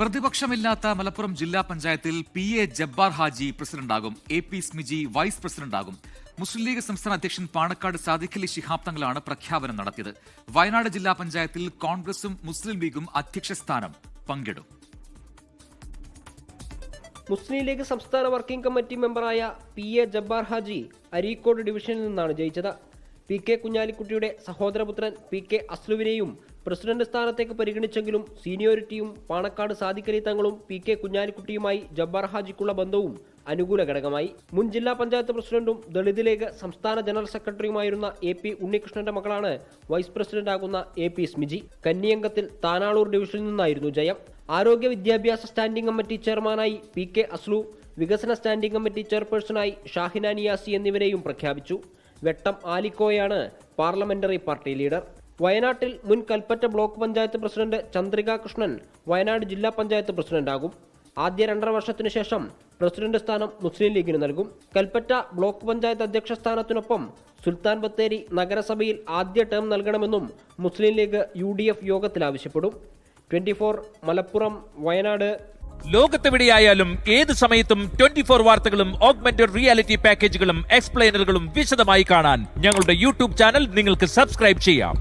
പ്രതിപക്ഷമില്ലാത്ത മലപ്പുറം ജില്ലാ പഞ്ചായത്തിൽ PA ജബ്ബാർ ഹാജി പ്രസിഡന്റാകും. AP സ്മിജി വൈസ് പ്രസിഡന്റാകും. മുസ്ലിം ലീഗ് സംസ്ഥാന അധ്യക്ഷൻ പാണക്കാട് സാദിഖ് അലി ശിഹാബ് തങ്ങളാണ് പ്രഖ്യാപനം നടത്തിയത്. വയനാട് ജില്ലാ പഞ്ചായത്തിൽ കോൺഗ്രസും മുസ്ലിം ലീഗും അധ്യക്ഷ സ്ഥാനം പങ്കിടും. മുസ്ലിം ലീഗ് സംസ്ഥാന വർക്കിംഗ് കമ്മിറ്റി മെമ്പറായ PA ജബ്ബാർ ഹാജി അരീക്കോട് ഡിവിഷനിൽ നിന്നാണ് ജയിച്ചത്. PK കുഞ്ഞാലിക്കുട്ടിയുടെ സഹോദരപുത്രൻ PK അസ്ലുവിനെയും പ്രസിഡന്റ് സ്ഥാനത്തേക്ക് പരിഗണിച്ചെങ്കിലും സീനിയോറിറ്റിയും പാണക്കാട് സാദിഖ് അലി തങ്ങളും PK കുഞ്ഞാലിക്കുട്ടിയുമായി ജബ്ബാർ ഹാജിക്കുള്ള ബന്ധവും അനുകൂല ഘടകമായി. മുൻ ജില്ലാ പഞ്ചായത്ത് പ്രസിഡന്റും ദളിത് ലീഗ് സംസ്ഥാന ജനറൽ സെക്രട്ടറിയുമായിരുന്ന AP ഉണ്ണികൃഷ്ണന്റെ മകളാണ് വൈസ് പ്രസിഡന്റാകുന്ന AP സ്മിജി. കന്നിയംഗത്തിൽ താനാളൂർ ഡിവിഷനിൽ നിന്നായിരുന്നു ജയം. ആരോഗ്യ വിദ്യാഭ്യാസ സ്റ്റാൻഡിംഗ് കമ്മിറ്റി ചെയർമാനായി PK അസ്ലു, വികസന സ്റ്റാൻഡിംഗ് കമ്മിറ്റി ചെയർപേഴ്സണായി ഷാഹിന നിയാസി എന്നിവരെയും പ്രഖ്യാപിച്ചു. വെട്ടം ആലിക്കോയാണ് പാർലമെന്ററി പാർട്ടി ലീഡർ. വയനാട്ടിൽ മുൻ കൽപ്പറ്റ ബ്ലോക്ക് പഞ്ചായത്ത് പ്രസിഡന്റ് ചന്ദ്രിക കൃഷ്ണൻ വയനാട് ജില്ലാ പഞ്ചായത്ത് പ്രസിഡന്റാകും. ആദ്യ 2.5 വർഷത്തിനു ശേഷം പ്രസിഡന്റ് സ്ഥാനം മുസ്ലിം ലീഗിന് നൽകും. കൽപ്പറ്റ ബ്ലോക്ക് പഞ്ചായത്ത് അധ്യക്ഷ സ്ഥാനത്തിനൊപ്പം സുൽത്താൻ ബത്തേരി നഗരസഭയിൽ ആദ്യ ടേം നൽകണമെന്നും മുസ്ലിം ലീഗ് UDF യോഗത്തിൽ ആവശ്യപ്പെടും. 24 മലപ്പുറം, വയനാട്. ലോകത്തെവിടെയായാലും ഏത് സമയത്തും 24 വാർത്തകളും ഓഗ്മെന്റഡ് റിയാലിറ്റി പാക്കേജുകളും എക്സ്പ്ലെയിനറുകളും വിശദമായി കാണാൻ ഞങ്ങളുടെ YouTube ചാനൽ നിങ്ങൾക്ക് സബ്സ്ക്രൈബ് ചെയ്യാം.